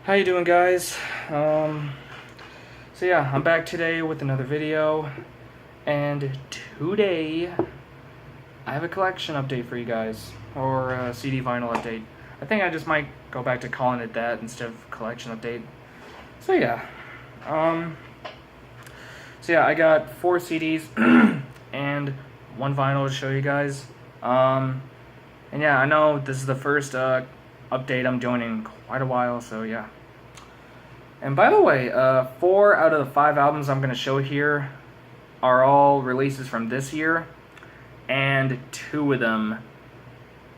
How you doing, guys? So yeah, I'm back today with another video, and today I have a collection update for you guys, or a CD vinyl update. I think I just might go back to calling it that instead of collection update. So yeah, um, I got 4 CDs and 1 vinyl to show you guys. And yeah, I know this is the first update I'm doing in quite a while, so yeah. And by the way, 4 out of the 5 albums I'm going to show here are all releases from this year, and 2 of them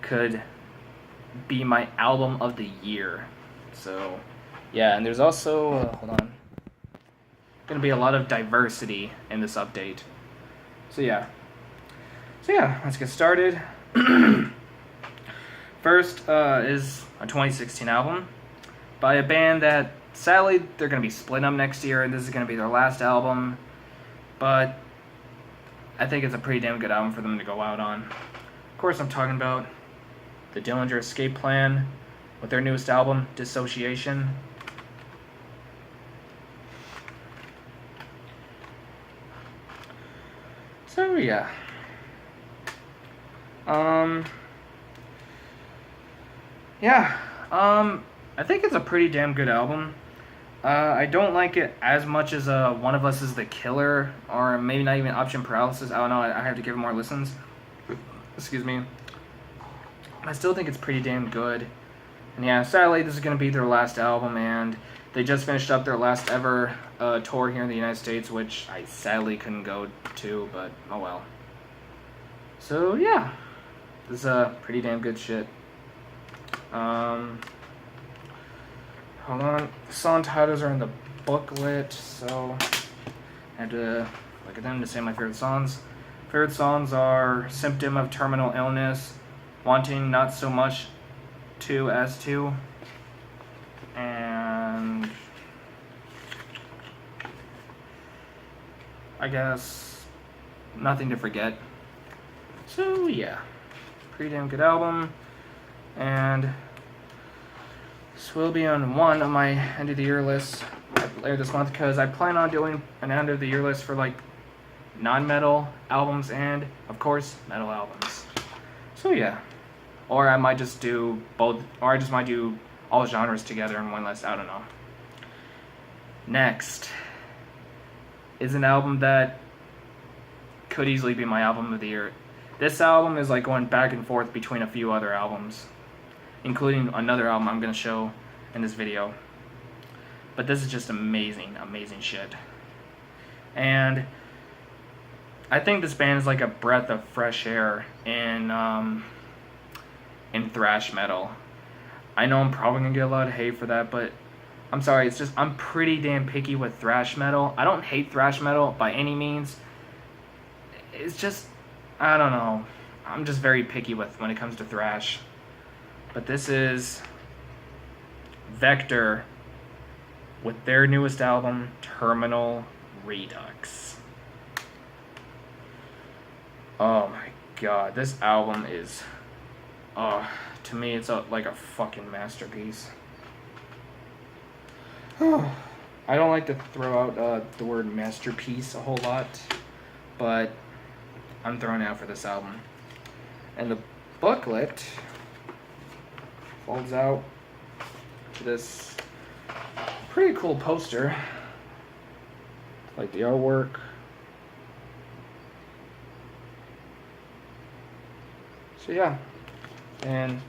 could be my album of the year. So, yeah, and there's also, hold on, going to be a lot of diversity in this update. So yeah, let's get started. First is a 2016 album by a band that sadly they're going to be splitting up next year, and this is going to be their last album, but I think it's a pretty damn good album for them to go out on. Of course, I'm talking about the Dillinger Escape Plan with their newest album, Dissociation. So yeah, I think it's a pretty damn good album. I don't like it as much as One of Us is the Killer, or maybe not even Option Paralysis. I don't know, I have to give it more listens. Excuse me. I still think it's pretty damn good. And yeah, sadly, this is going to be their last album, and they just finished up their last ever tour here in the United States, which I sadly couldn't go to, but oh well. So yeah, this is pretty damn good shit. Hold on, the song titles are in the booklet, so I had to look at them to say my favorite songs. Favorite songs are Symptom of Terminal Illness, Wanting Not So Much to as to, and I guess Nothing to Forget. So yeah, pretty damn good album, and this will be on one of my end of the year lists later this month, because I plan on doing an end of the year list for like non-metal albums and of course metal albums. So yeah, or I might just do both, or I just might do all genres together in one list. I don't know. Next is an album that could easily be my album of the year. This album is like going back and forth between a few other albums, including another album I'm going to show in this video. But this is just amazing, amazing shit. And I think this band is like a breath of fresh air in thrash metal. I know I'm probably going to get a lot of hate for that, but I'm sorry, it's just I'm pretty damn picky with thrash metal. I don't hate thrash metal by any means. It's just, I don't know. I'm just very picky with when it comes to thrash. But this is Vector with their newest album, Terminal Redux. Oh my god, this album is, to me it's like a fucking masterpiece. I don't like to throw out the word masterpiece a whole lot, but I'm throwing it out for this album. And the booklet folds out to this pretty cool poster. Like the artwork. So yeah. And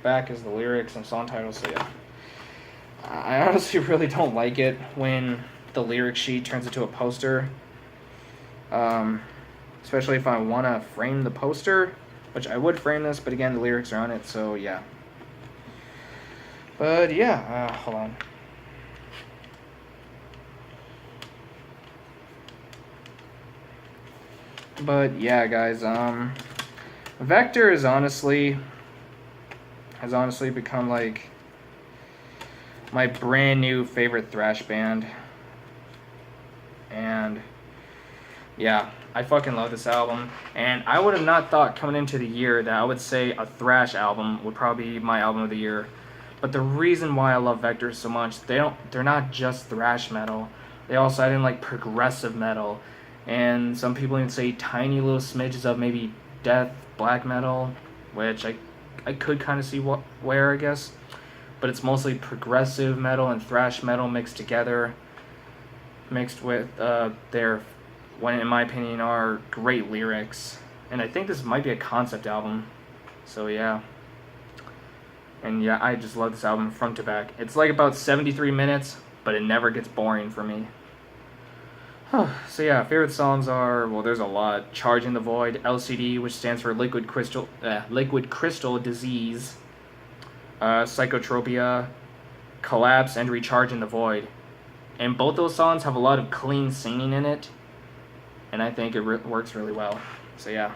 back is the lyrics and song titles, so yeah. I honestly really don't like it when the lyric sheet turns into a poster. Especially if I want to frame the poster, which I would frame this, but again, the lyrics are on it, so yeah. But yeah, hold on. But yeah, guys, Vector has honestly become like my brand new favorite thrash band. And yeah, I fucking love this album, and I would have not thought coming into the year that I would say a thrash album would probably be my album of the year. But the reason why I love Vector so much, they're not just thrash metal. They also add in like progressive metal, and some people even say tiny little smidges of maybe death black metal, which I could kind of see where, I guess. But it's mostly progressive metal and thrash metal mixed together, mixed with their, what in my opinion are great lyrics. And I think this might be a concept album. So yeah. And yeah, I just love this album front to back. It's like about 73 minutes, but it never gets boring for me. So yeah, favorite songs are, well, there's a lot. Charging the Void, LCD, which stands for Liquid Crystal Disease, Psychotropia, Collapse, and Recharging the Void. And both those songs have a lot of clean singing in it, and I think it works really well. So yeah.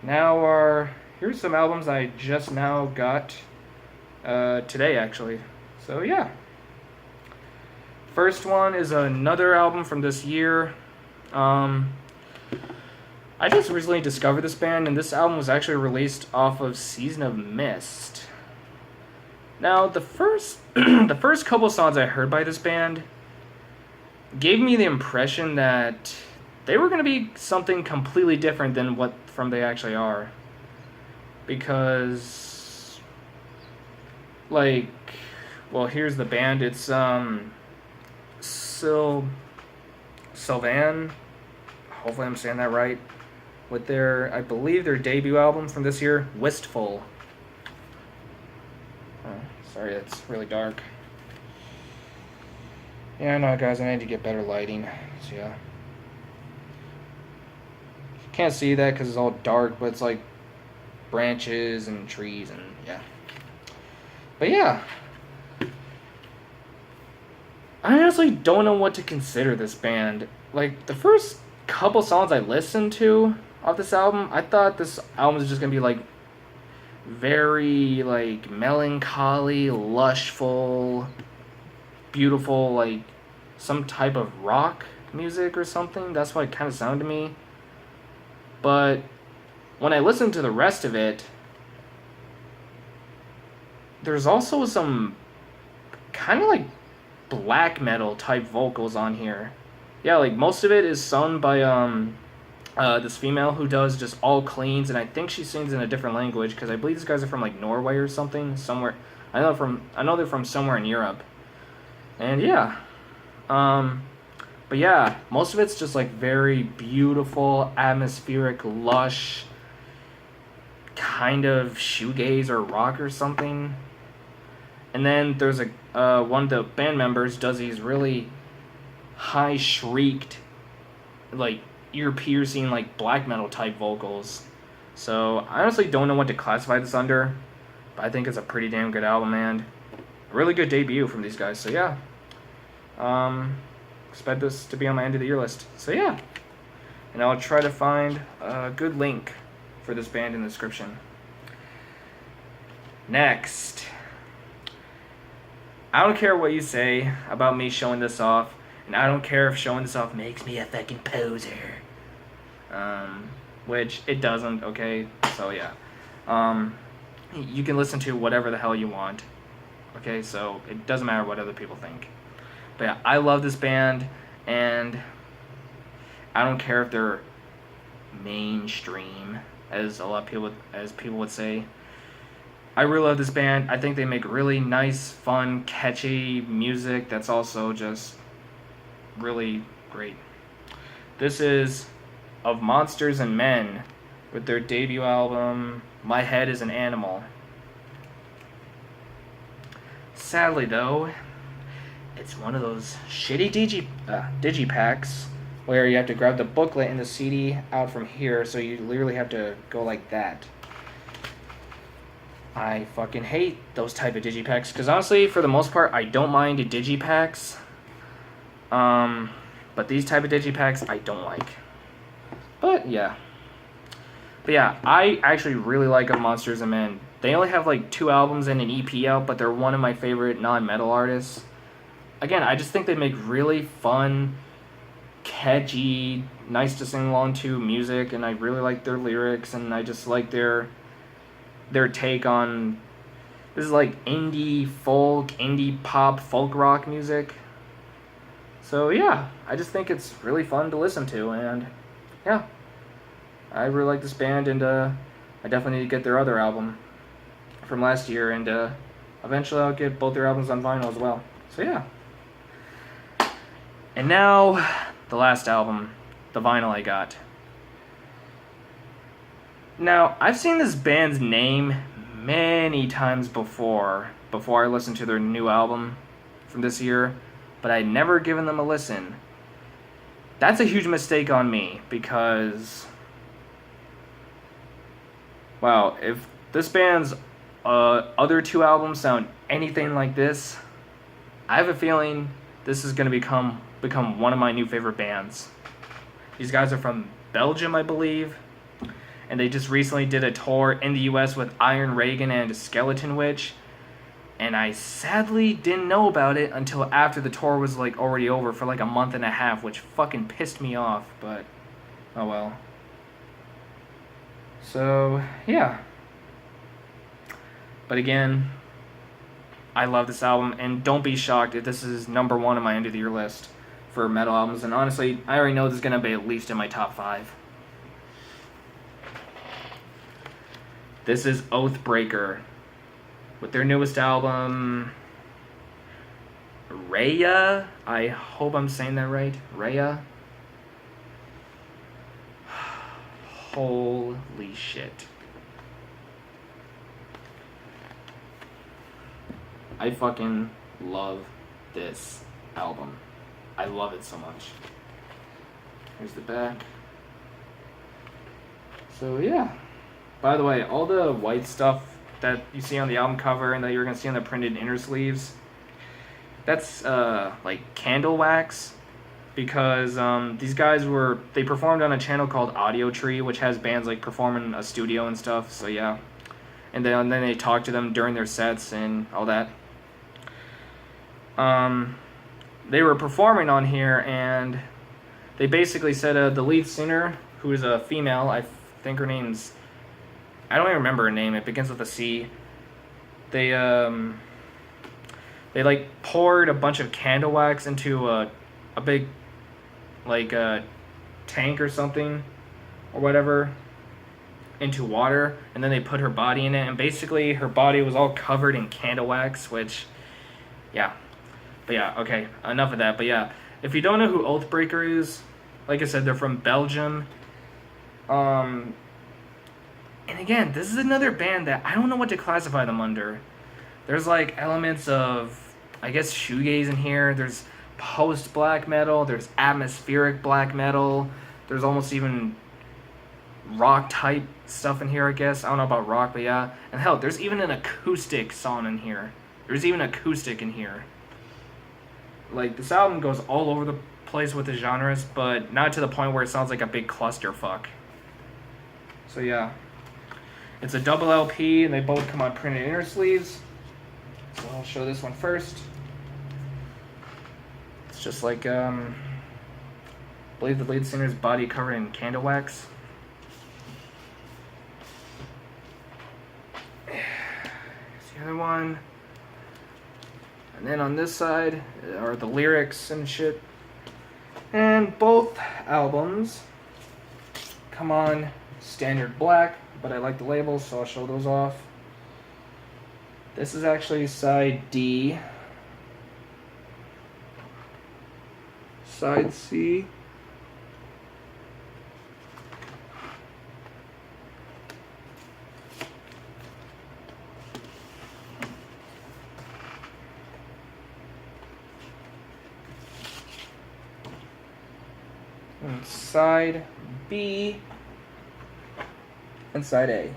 Now here's some albums I just now got today, actually. So yeah. First one is another album from this year. I just recently discovered this band, and this album was actually released off of Season of Mist. Now, the first couple songs I heard by this band gave me the impression that they were going to be something completely different than what they actually are. Because, like, well, here's the band. It's Sylvan, hopefully I'm saying that right, with I believe their debut album from this year, Wistful. Oh, sorry, it's really dark. Yeah, I know, guys, I need to get better lighting, so yeah. Can't see that because it's all dark, but it's like branches and trees and yeah. But yeah. I honestly don't know what to consider this band. Like, the first couple songs I listened to off this album, I thought this album was just gonna be, like, very, like, melancholy, lushful, beautiful, like, some type of rock music or something. That's what it kind of sounded to me. But when I listened to the rest of it, there's also some kind of, like, black metal type vocals on here. Yeah, like most of it is sung by this female who does just all cleans, and I think she sings in a different language because I believe these guys are from like Norway or something, somewhere. I know they're from somewhere in Europe. And yeah. But yeah, most of it's just like very beautiful, atmospheric, lush, kind of shoegaze or rock or something. And then there's one of the band members does these really high shrieked, like ear-piercing, like black metal type vocals. So I honestly don't know what to classify this under, but I think it's a pretty damn good album and a really good debut from these guys. So yeah, expect this to be on my end of the year list. So yeah, and I'll try to find a good link for this band in the description. Next. I don't care what you say about me showing this off, and I don't care if showing this off makes me a fucking poser. Which it doesn't, okay? So yeah. You can listen to whatever the hell you want. Okay, so it doesn't matter what other people think. But yeah, I love this band, and I don't care if they're mainstream, as people would say. I really love this band. I think they make really nice, fun, catchy music that's also just really great. This is Of Monsters and Men with their debut album, My Head is an Animal. Sadly, though, it's one of those shitty digipacks where you have to grab the booklet and the CD out from here, so you literally have to go like that. I fucking hate those type of digipacks, because honestly, for the most part, I don't mind the digipacks. But these type of digipacks, I don't like. But yeah. I actually really like Of Monsters and Men. They only have like 2 albums and an EP out, but they're one of my favorite non-metal artists. Again, I just think they make really fun, catchy, nice to sing along to music, and I really like their lyrics, and I just like their take on This is like indie folk, indie pop, folk rock music. So yeah, I just think it's really fun to listen to, and yeah, I really like this band, and I definitely need to get their other album from last year, and eventually I'll get both their albums on vinyl as well. So yeah. And now, the last album, the vinyl I got. Now, I've seen this band's name many times before I listened to their new album from this year, but I'd never given them a listen. That's a huge mistake on me, because, wow, if this band's other two albums sound anything like this, I have a feeling this is going to become one of my new favorite bands. These guys are from Belgium, I believe, and they just recently did a tour in the US with Iron Reagan and Skeleton Witch, and I sadly didn't know about it until after the tour was like already over for like a month and a half, which fucking pissed me off, but oh well. So, yeah. But again, I love this album, and don't be shocked if this is number one on my end of the year list for metal albums, and honestly, I already know this is going to be at least in my top 5. This is Oathbreaker with their newest album, Raya. I hope I'm saying that right. Raya. Holy shit. I fucking love this album. I love it so much. Here's the back. So yeah. By the way, all the white stuff that you see on the album cover and that you're going to see on the printed inner sleeves, that's like candle wax, because these guys they performed on a channel called Audio Tree, which has bands like perform in a studio and stuff, so yeah. And then they talk to them during their sets and all that. They were performing on here, and they basically said the lead singer, who is a female, I think her name's, I don't even remember her name, it begins with a C. They like poured a bunch of candle wax into a big like tank or something or whatever, into water, and then they put her body in it, and basically her body was all covered in candle wax, which, yeah. But yeah, okay, enough of that. But yeah, if you don't know who Oathbreaker is, like I said, they're from Belgium. And again, this is another band that I don't know what to classify them under. There's like elements of, I guess, shoegaze in here. There's post-black metal. There's atmospheric black metal. There's almost even rock-type stuff in here, I guess. I don't know about rock, but yeah. And hell, there's even an acoustic song in here. There's even acoustic in here. Like, this album goes all over the place with the genres, but not to the point where it sounds like a big clusterfuck. So yeah. It's a double LP, and they both come on printed inner sleeves. So I'll show this one first. It's just like, I believe the lead singer's body covered in candle wax. Here's the other one. And then on this side are the lyrics and shit. And both albums come on standard black, but I like the labels, so I'll show those off. This is actually side D. Side C. And side B. And side A.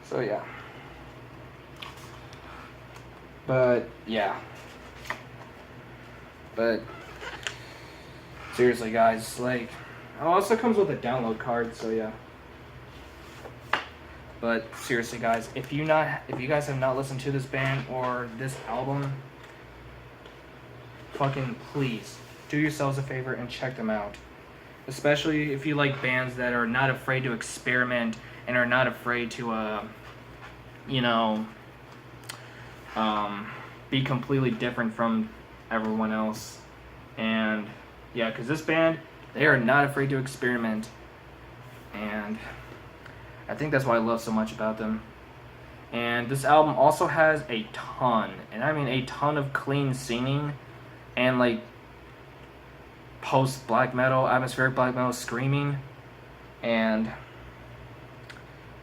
So yeah. But yeah. But seriously, guys, like, it also comes with a download card, so yeah. But seriously, guys, if you guys have not listened to this band or this album, fucking please do yourselves a favor and check them out. Especially if you like bands that are not afraid to experiment and are not afraid to, you know, be completely different from everyone else. And yeah, because this band, they are not afraid to experiment, and I think that's what I love so much about them. And this album also has a ton, and I mean a ton, of clean singing and like post black metal, atmospheric black metal screaming. And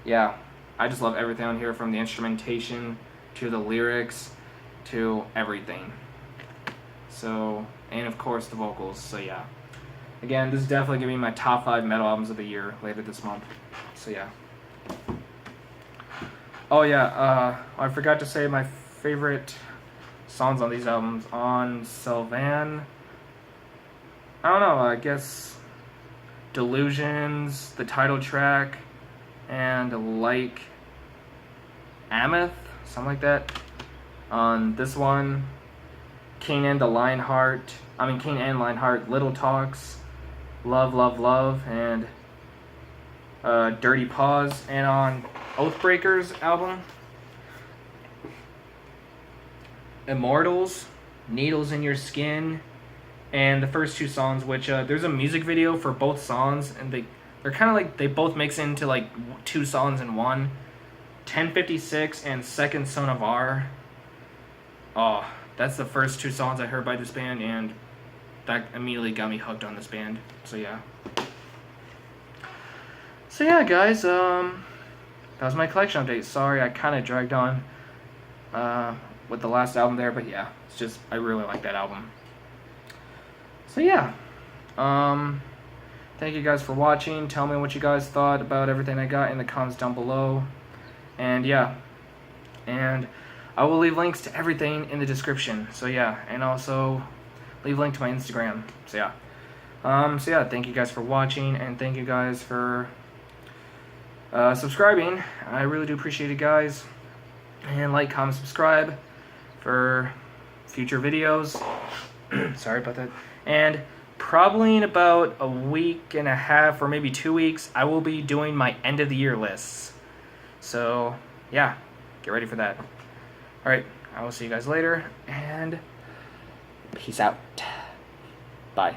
yeah, I just love everything on here, from the instrumentation to the lyrics to everything. So, and of course the vocals. So yeah, again, this is definitely gonna be my top 5 metal albums of the year later this month. So yeah. Oh yeah, I forgot to say my favorite songs on these albums. On Sylvan, I don't know, I guess Delusions, the title track, and like Ameth, something like that. On this one, King and Lionheart, Little Talks, Love, Love, Love, and Dirty Paws. And on Oathbreakers album, Immortals, Needles in Your Skin, and the first 2 songs, which there's a music video for both songs, and they're kind of like, they both mix into like 2 songs in one. 1056 and Second Son of R. Oh, that's the first 2 songs I heard by this band, and that immediately got me hooked on this band. So yeah. So yeah, guys, that was my collection update. Sorry, I kind of dragged on with the last album there, but yeah, it's just, I really like that album. So yeah, thank you guys for watching. Tell me what you guys thought about everything I got in the comments down below. And yeah, and I will leave links to everything in the description. So yeah, and also leave a link to my Instagram. So yeah, thank you guys for watching, and thank you guys for subscribing. I really do appreciate it, guys. And like, comment, subscribe for future videos. Sorry about that. And probably in about a week and a half, or maybe 2 weeks, I will be doing my end of the year lists. So yeah, get ready for that. Alright, I will see you guys later, and peace out. Bye.